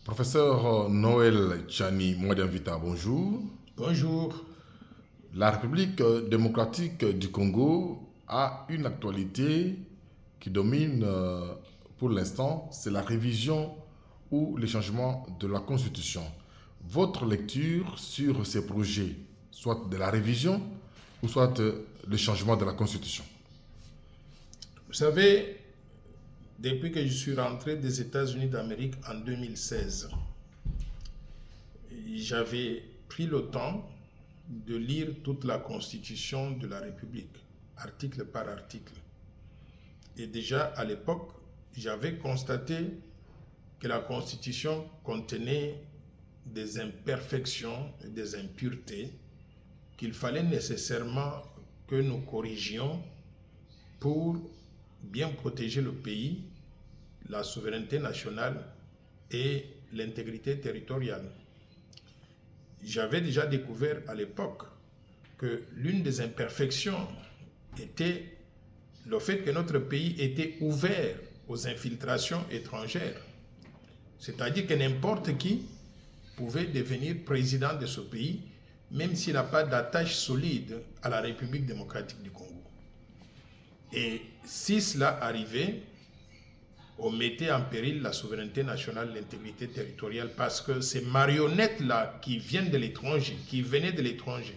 Professeur Noël Tchani Mouadinvita, bonjour. Bonjour. La République démocratique du Congo a une actualité qui domine pour l'instant, c'est la révision ou les changements de la Constitution. Votre lecture sur ces projets, soit de la révision ou soit le changement de la Constitution? Vous savez, depuis que je suis rentré des États-Unis d'Amérique en 2016, j'avais pris le temps de lire toute la Constitution de la République, article par article. Et déjà à l'époque, j'avais constaté que la Constitution contenait des imperfections et des impuretés qu'il fallait nécessairement que nous corrigions pour bien protéger le pays, la souveraineté nationale et l'intégrité territoriale. J'avais déjà découvert à l'époque que l'une des imperfections était le fait que notre pays était ouvert aux infiltrations étrangères. C'est-à-dire que n'importe qui pouvait devenir président de ce pays, même s'il n'a pas d'attache solide à la République démocratique du Congo. Et si cela arrivait, on mettait en péril la souveraineté nationale, l'intégrité territoriale, parce que ces marionnettes-là qui viennent de l'étranger, qui venaient de l'étranger,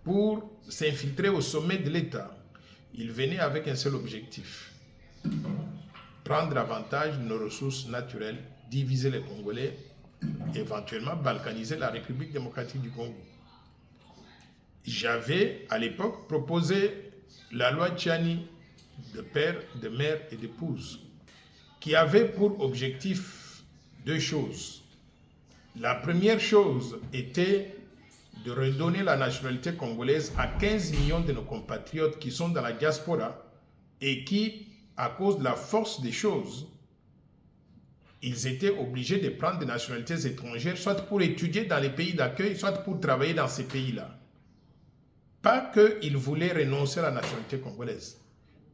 pour s'infiltrer au sommet de l'État, ils venaient avec un seul objectif: prendre avantage de nos ressources naturelles, diviser les Congolais, éventuellement balkaniser la République démocratique du Congo. J'avais à l'époque proposé la loi Tchani de père, de mère et d'épouse, qui avait pour objectif deux choses. La première chose était de redonner la nationalité congolaise à 15 millions de nos compatriotes qui sont dans la diaspora et qui, à cause de la force des choses, ils étaient obligés de prendre des nationalités étrangères, soit pour étudier dans les pays d'accueil, soit pour travailler dans ces pays-là. Pas qu'ils voulaient renoncer à la nationalité congolaise,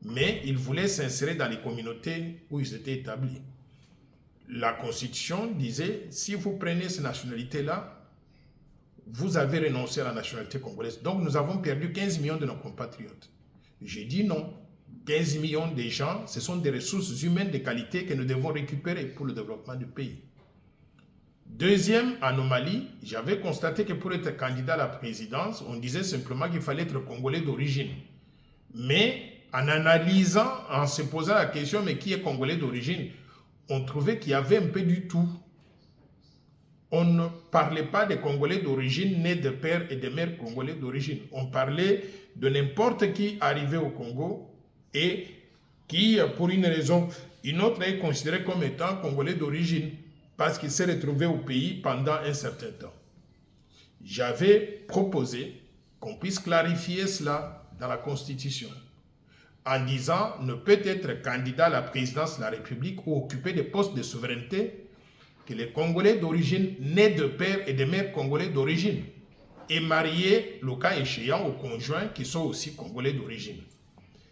mais ils voulaient s'insérer dans les communautés où ils étaient établis. La Constitution disait, si vous prenez ces nationalités-là, vous avez renoncé à la nationalité congolaise. Donc nous avons perdu 15 millions de nos compatriotes. J'ai dit non. 15 millions de gens, ce sont des ressources humaines de qualité que nous devons récupérer pour le développement du pays. Deuxième anomalie, j'avais constaté que pour être candidat à la présidence, on disait simplement qu'il fallait être congolais d'origine. Mais en analysant, en se posant la question, mais qui est congolais d'origine, on trouvait qu'il y avait un peu du tout. On ne parlait pas des Congolais d'origine nés de père et de mère congolais d'origine. On parlait de n'importe qui arrivé au Congo et qui, pour une raison, une autre, est considéré comme étant congolais d'origine parce qu'il s'est retrouvé au pays pendant un certain temps. J'avais proposé qu'on puisse clarifier cela dans la Constitution en disant ne peut être candidat à la présidence de la République ou occuper des postes de souveraineté que les Congolais d'origine nés de père et de mère congolais d'origine et mariés, le cas échéant, aux conjoints qui sont aussi congolais d'origine.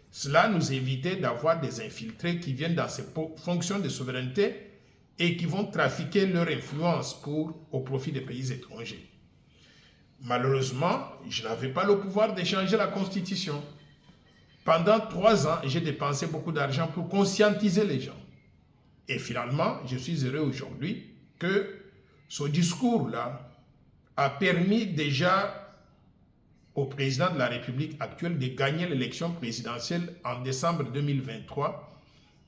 Cela nous évitait d'avoir des infiltrés qui viennent dans ces fonctions de souveraineté et qui vont trafiquer leur influence au profit des pays étrangers. Malheureusement, je n'avais pas le pouvoir de changer la Constitution. Pendant 3 ans, j'ai dépensé beaucoup d'argent pour conscientiser les gens. Et finalement, je suis heureux aujourd'hui que ce discours-là a permis déjà au président de la République actuelle de gagner l'élection présidentielle en décembre 2023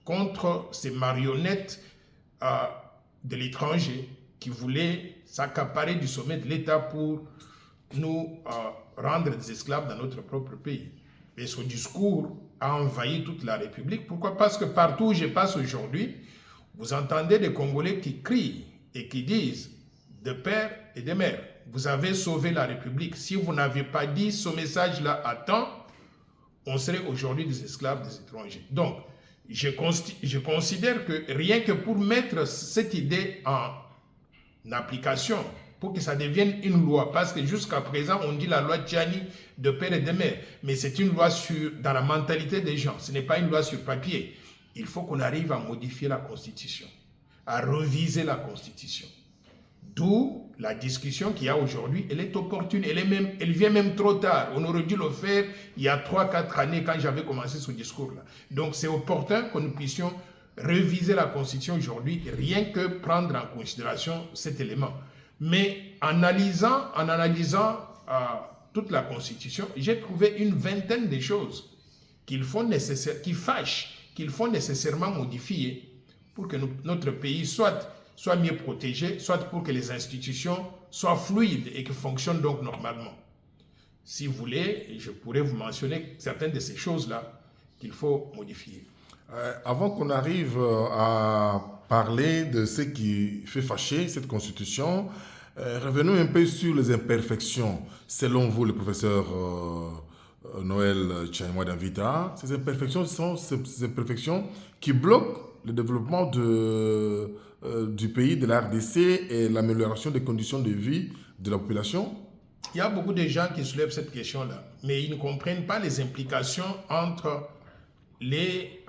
contre ces marionnettes de l'étranger qui voulaient s'accaparer du sommet de l'État pour nous rendre des esclaves dans notre propre pays. Et ce discours a envahi toute la République. Pourquoi? Parce que partout où je passe aujourd'hui, vous entendez des Congolais qui crient et qui disent de père et de mère, vous avez sauvé la République. Si vous n'aviez pas dit ce message-là à temps, on serait aujourd'hui des esclaves des étrangers. Donc, je considère que rien que pour mettre cette idée en application, pour que ça devienne une loi, parce que jusqu'à présent, on dit la loi Tchani de père et de mère, mais c'est une loi dans la mentalité des gens, ce n'est pas une loi sur papier. Il faut qu'on arrive à modifier la Constitution. à reviser la Constitution. D'où la discussion qu'il y a aujourd'hui, elle est opportune, elle vient même trop tard. On aurait dû le faire il y a 3-4 années quand j'avais commencé ce discours-là. Donc c'est opportun que nous puissions réviser la Constitution aujourd'hui, rien que prendre en considération cet élément. Mais en analysant toute la Constitution, j'ai trouvé une vingtaine de choses qui fâchent, qu'il faut nécessairement modifier pour que notre pays soit mieux protégé, soit pour que les institutions soient fluides et que fonctionnent donc normalement. Si vous voulez, je pourrais vous mentionner certaines de ces choses-là qu'il faut modifier. Avant qu'on arrive à parler de ce qui fait fâcher cette constitution, revenons un peu sur les imperfections. Selon vous, le professeur Noël Tchani-Mwadamvita, ces imperfections sont ces imperfections qui bloquent le développement du pays, de la RDC et l'amélioration des conditions de vie de la population. Il y a beaucoup de gens qui soulèvent cette question-là, mais ils ne comprennent pas les implications entre les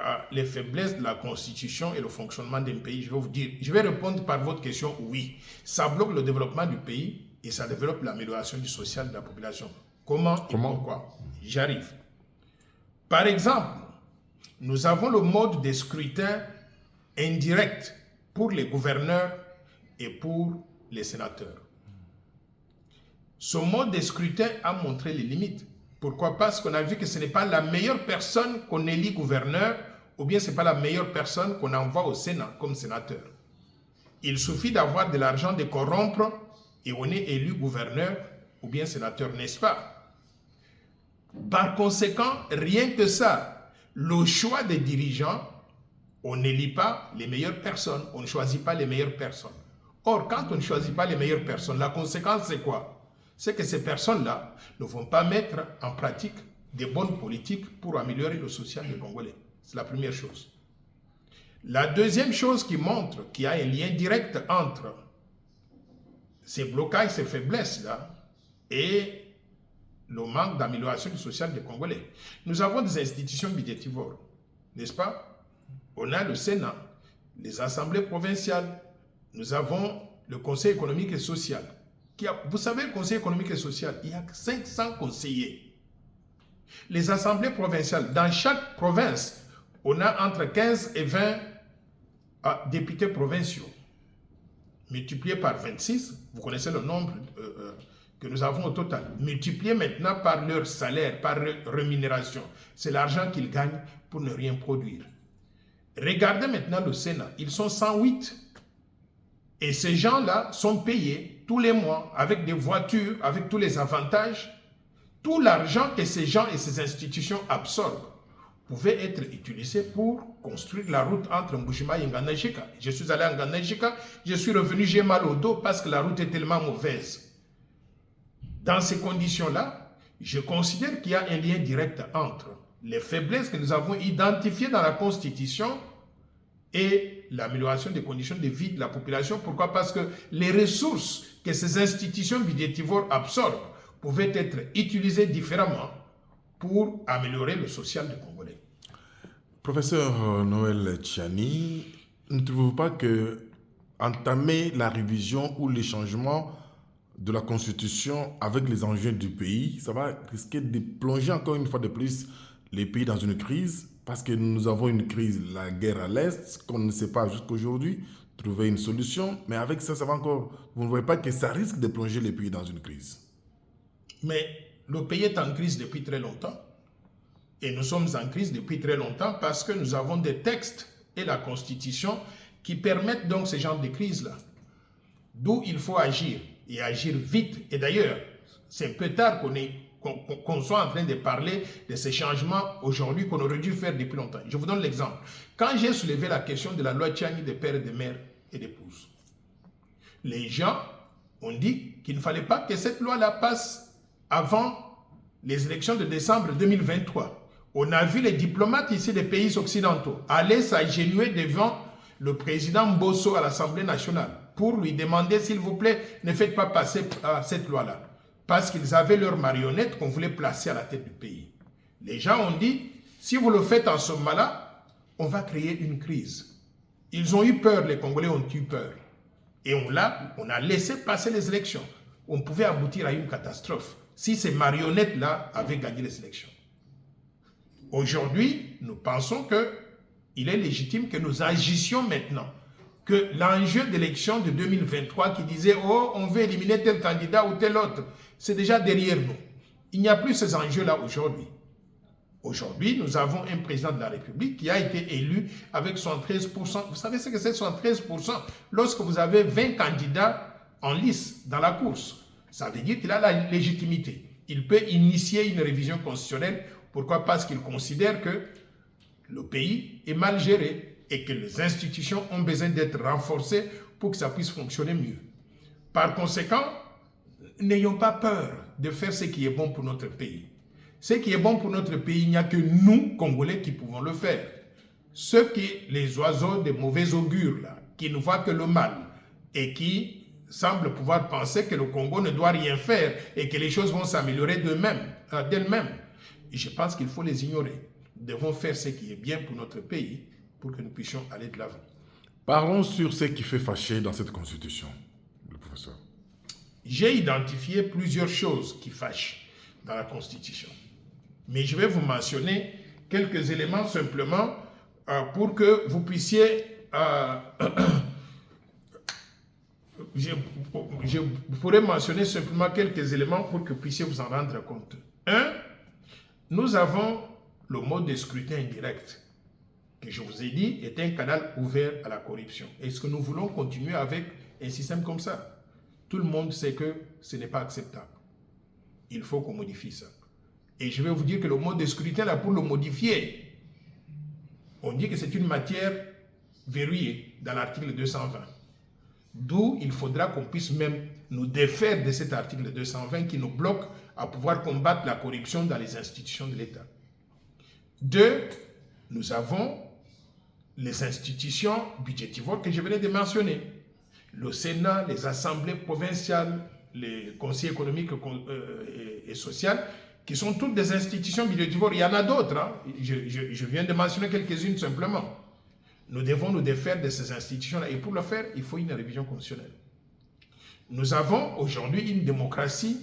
faiblesses de la Constitution et le fonctionnement d'un pays. Je vais répondre par votre question, oui. Ça bloque le développement du pays et ça développe l'amélioration du social de la population. Comment et pourquoi? J'arrive. Par exemple, nous avons le mode de scrutin indirect pour les gouverneurs et pour les sénateurs. Ce mode de scrutin a montré les limites. Pourquoi? Parce qu'on a vu que ce n'est pas la meilleure personne qu'on élit gouverneur ou bien ce n'est pas la meilleure personne qu'on envoie au Sénat comme sénateur. Il suffit d'avoir de l'argent de corrompre et on est élu gouverneur ou bien sénateur, n'est-ce pas? Par conséquent, rien que ça, le choix des dirigeants, on n'élit pas les meilleures personnes, on ne choisit pas les meilleures personnes. Or, quand on ne choisit pas les meilleures personnes, la conséquence c'est quoi? C'est que ces personnes-là ne vont pas mettre en pratique des bonnes politiques pour améliorer le social des Congolais. C'est la première chose. La deuxième chose qui montre qu'il y a un lien direct entre ces blocages, ces faiblesses-là et le manque d'amélioration du social des Congolais. Nous avons des institutions budgétivores, n'est-ce pas? On a le Sénat, les assemblées provinciales, nous avons le Conseil économique et social. Vous savez, le Conseil économique et social, il y a 500 conseillers. Les assemblées provinciales, dans chaque province, on a entre 15 et 20 députés provinciaux. Multiplié par 26, vous connaissez le nombre que nous avons au total. Multiplié maintenant par leur salaire, par leur rémunération. C'est l'argent qu'ils gagnent pour ne rien produire. Regardez maintenant le Sénat, ils sont 108. Et ces gens-là sont payés tous les mois avec des voitures, avec tous les avantages. Tout l'argent que ces gens et ces institutions absorbent pouvait être utilisé pour construire la route entre Mbushima et Nganajika. Je suis allé à Nganajika, je suis revenu, j'ai mal au dos parce que la route est tellement mauvaise. Dans ces conditions-là, je considère qu'il y a un lien direct entre les faiblesses que nous avons identifiées dans la Constitution et l'amélioration des conditions de vie de la population. Pourquoi? Parce que les ressources que ces institutions budgétivores absorbent pouvaient être utilisées différemment pour améliorer le social des Congolais. Professeur Noël Tchani, ne trouvez-vous pas que entamer la révision ou les changements de la Constitution avec les enjeux du pays, ça va risquer de plonger encore une fois de plus les pays dans une crise? Parce que nous avons une crise, la guerre à l'Est, qu'on ne sait pas jusqu'à aujourd'hui trouver une solution. Mais avec ça, ça va encore... Vous ne voyez pas que ça risque de plonger les pays dans une crise? Mais le pays est en crise depuis très longtemps. Et nous sommes en crise depuis très longtemps parce que nous avons des textes et la Constitution qui permettent donc ce genre de crise-là. D'où il faut agir, et agir vite. Et d'ailleurs, c'est un peu tard qu'on soit en train de parler de ces changements aujourd'hui qu'on aurait dû faire depuis longtemps. Je vous donne l'exemple. Quand j'ai soulevé la question de la loi Tchani des pères et des mères et d'épouses, les gens ont dit qu'il ne fallait pas que cette loi-là passe avant les élections de décembre 2023. On a vu les diplomates ici des pays occidentaux aller s'agenouiller devant le président Mbosso à l'Assemblée nationale pour lui demander, s'il vous plaît, ne faites pas passer cette loi-là. Parce qu'ils avaient leur marionnette qu'on voulait placer à la tête du pays. Les gens ont dit, si vous le faites en ce moment-là, on va créer une crise. Ils ont eu peur, les Congolais ont eu peur. Et on a laissé passer les élections. On pouvait aboutir à une catastrophe si ces marionnettes-là avaient gagné les élections. Aujourd'hui, nous pensons qu'il est légitime que nous agissions maintenant. Que l'enjeu d'élection de 2023 qui disait « Oh, on veut éliminer tel candidat ou tel autre », c'est déjà derrière nous. Il n'y a plus ces enjeux-là aujourd'hui. Aujourd'hui, nous avons un président de la République qui a été élu avec 73%. Vous savez ce que c'est 73%? Lorsque vous avez 20 candidats en lice dans la course, ça veut dire qu'il a la légitimité. Il peut initier une révision constitutionnelle. Pourquoi? Parce qu'il considère que le pays est mal géré et que les institutions ont besoin d'être renforcées pour que ça puisse fonctionner mieux. Par conséquent, n'ayons pas peur de faire ce qui est bon pour notre pays. Ce qui est bon pour notre pays, il n'y a que nous, Congolais, qui pouvons le faire. Ceux qui, les oiseaux de mauvais augure, là, qui ne voient que le mal et qui semblent pouvoir penser que le Congo ne doit rien faire et que les choses vont s'améliorer d'elles-mêmes. Et je pense qu'il faut les ignorer. Nous devons faire ce qui est bien pour notre pays pour que nous puissions aller de l'avant. Parlons sur ce qui fait fâcher dans cette constitution, le professeur. J'ai identifié plusieurs choses qui fâchent dans la constitution. Mais je vais vous mentionner quelques éléments simplement pour que vous puissiez... je pourrais mentionner simplement quelques éléments pour que vous puissiez vous en rendre compte. Un, nous avons le mode de scrutin indirect, que je vous ai dit est un canal ouvert à la corruption. Est-ce que nous voulons continuer avec un système comme ça? Tout le monde sait que ce n'est pas acceptable. Il faut qu'on modifie ça. Et je vais vous dire que le mode de scrutin, là, pour le modifier, on dit que c'est une matière verrouillée dans l'article 220. D'où il faudra qu'on puisse même nous défaire de cet article 220 qui nous bloque à pouvoir combattre la corruption dans les institutions de l'État. Deux, nous avons les institutions budgétivores que je venais de mentionner. Le Sénat, les assemblées provinciales, les conseils économiques et sociaux, qui sont toutes des institutions budgétivores. Il y en a d'autres. Hein. Je viens de mentionner quelques-unes simplement. Nous devons nous défaire de ces institutions-là. Et pour le faire, il faut une révision constitutionnelle. Nous avons aujourd'hui une démocratie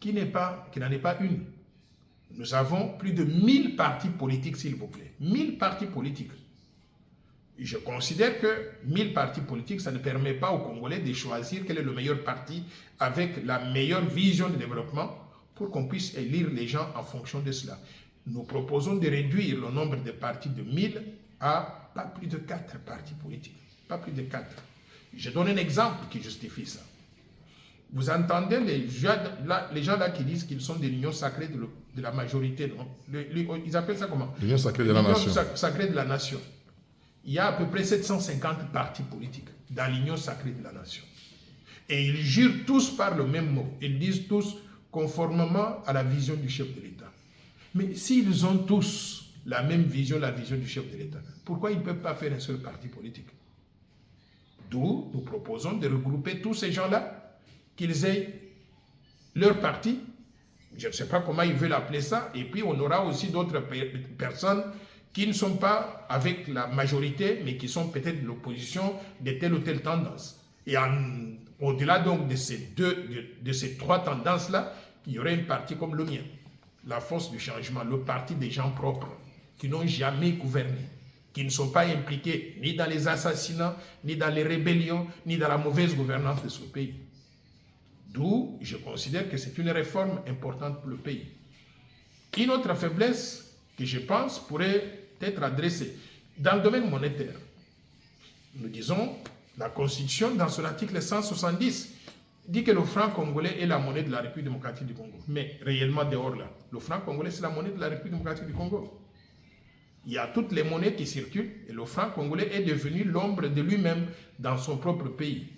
qui n'en est pas une. Nous avons plus de 1000 partis politiques, s'il vous plaît. 1000 partis politiques. Je considère que 1000 partis politiques, ça ne permet pas aux Congolais de choisir quel est le meilleur parti avec la meilleure vision de développement pour qu'on puisse élire les gens en fonction de cela. Nous proposons de réduire le nombre de partis de 1000 à pas plus de 4 partis politiques. Pas plus de 4. Je donne un exemple qui justifie ça. Vous entendez les gens là qui disent qu'ils sont de l'union sacrée de la majorité. Non? Ils appellent ça comment? L'union sacrée de la nation. L'union sacrée de la nation. Il y a à peu près 750 partis politiques dans l'union sacrée de la nation. Et ils jurent tous par le même mot. Ils disent tous conformément à la vision du chef de l'État. Mais s'ils ont tous la même vision, la vision du chef de l'État, pourquoi ils ne peuvent pas faire un seul parti politique? D'où nous proposons de regrouper tous ces gens-là, qu'ils aient leur parti. Je ne sais pas comment ils veulent appeler ça. Et puis on aura aussi d'autres personnes qui ne sont pas avec la majorité, mais qui sont peut-être de l'opposition de telle ou telle tendance. Et au-delà donc de ces trois tendances-là, il y aurait un parti comme le mien, la force du changement, le parti des gens propres, qui n'ont jamais gouverné, qui ne sont pas impliqués ni dans les assassinats, ni dans les rébellions, ni dans la mauvaise gouvernance de ce pays. D'où je considère que c'est une réforme importante pour le pays. Une autre faiblesse que je pense pourrait être adressée dans le domaine monétaire. Nous disons, la Constitution, dans son article 170, dit que le franc congolais est la monnaie de la République démocratique du Congo. Mais réellement, dehors là, le franc congolais, c'est la monnaie de la République démocratique du Congo. Il y a toutes les monnaies qui circulent et le franc congolais est devenu l'ombre de lui-même dans son propre pays.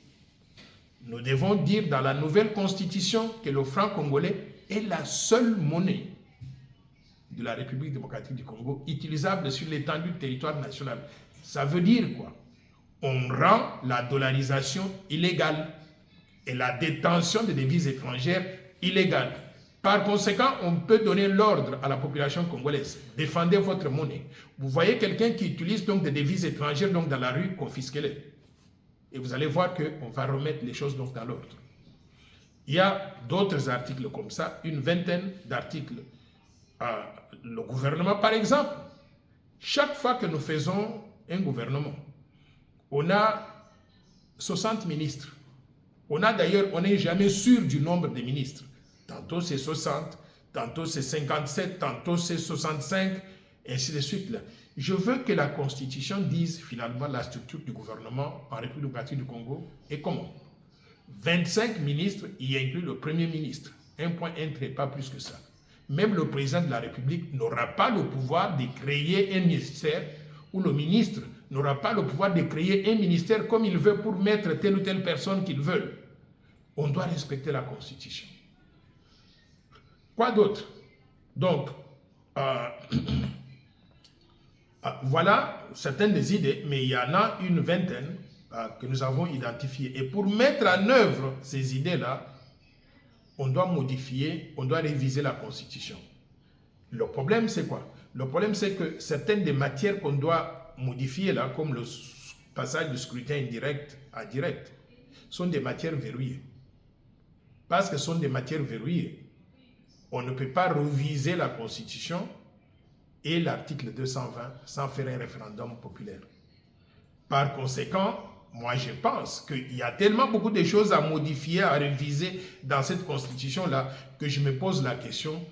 Nous devons dire dans la nouvelle constitution que le franc congolais est la seule monnaie de la République démocratique du Congo utilisable sur l'étendue du territoire national. Ça veut dire quoi? On rend la dollarisation illégale et la détention de devises étrangères illégale. Par conséquent, on peut donner l'ordre à la population congolaise. Défendez votre monnaie. Vous voyez quelqu'un qui utilise donc des devises étrangères donc dans la rue, confisquez-les. Et vous allez voir qu'on va remettre les choses donc dans l'ordre. Il y a d'autres articles comme ça, une vingtaine d'articles. Le gouvernement, par exemple, chaque fois que nous faisons un gouvernement, on a 60 ministres. On n'est jamais sûr du nombre de ministres. Tantôt c'est 60, tantôt c'est 57, tantôt c'est 65, et ainsi de suite. Là. Je veux que la Constitution dise finalement la structure du gouvernement en République démocratique du Congo et comment. 25 ministres, y inclut le Premier ministre. Un point, un trait, pas plus que ça. Même le président de la République n'aura pas le pouvoir de créer un ministère ou le ministre n'aura pas le pouvoir de créer un ministère comme il veut pour mettre telle ou telle personne qu'il veut. On doit respecter la Constitution. Quoi d'autre? Donc, voilà certaines des idées, mais il y en a une vingtaine que nous avons identifiées. Et pour mettre en œuvre ces idées-là, on doit modifier, on doit réviser la Constitution. Le problème, c'est quoi? Le problème, c'est que certaines des matières qu'on doit modifier, là, comme le passage du scrutin indirect à direct, sont des matières verrouillées. Parce que ce sont des matières verrouillées, on ne peut pas réviser la Constitution et l'article 220 sans faire un référendum populaire. Par conséquent, moi je pense qu'il y a tellement beaucoup de choses à modifier, à réviser dans cette Constitution-là, que je me pose la question,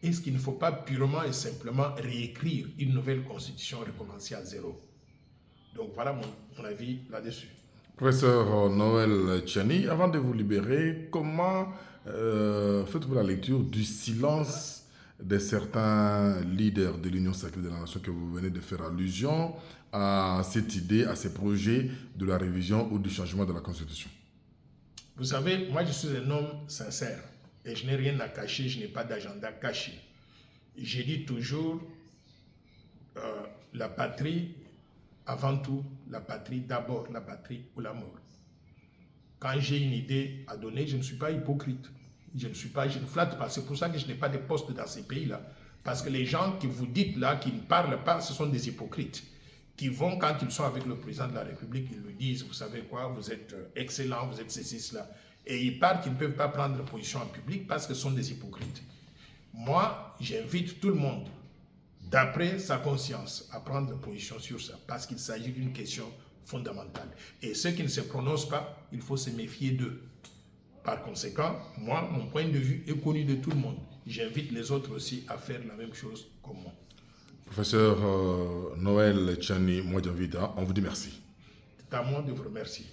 est-ce qu'il ne faut pas purement et simplement réécrire une nouvelle Constitution, recommencer à zéro? Donc voilà mon avis là-dessus. Professeur Noël Tchiani, avant de vous libérer, comment faites-vous la lecture du silence de certains leaders de l'Union sacrée de la nation que vous venez de faire allusion à cette idée, à ces projets de la révision ou du changement de la Constitution? Vous savez, moi je suis un homme sincère et je n'ai rien à cacher, je n'ai pas d'agenda caché. J'ai dit toujours, la patrie avant tout, la patrie d'abord, la patrie ou la mort. Quand j'ai une idée à donner, je ne suis pas hypocrite. Je ne flatte pas. C'est pour ça que je n'ai pas de poste dans ces pays-là. Parce que les gens que vous dites là, qui ne parlent pas, ce sont des hypocrites. Qui vont, quand ils sont avec le président de la République, ils lui disent, vous savez quoi, vous êtes excellent, vous êtes ceci, cela. Et ils partent qu'ils ne peuvent pas prendre position en public parce que ce sont des hypocrites. Moi, j'invite tout le monde, d'après sa conscience, à prendre position sur ça. Parce qu'il s'agit d'une question fondamentale. Et ceux qui ne se prononcent pas, il faut se méfier d'eux. Par conséquent, moi, mon point de vue est connu de tout le monde. J'invite les autres aussi à faire la même chose comme moi. Professeur Noël Tchiani Mwadjavida, on vous dit merci. C'est à moi de vous remercier.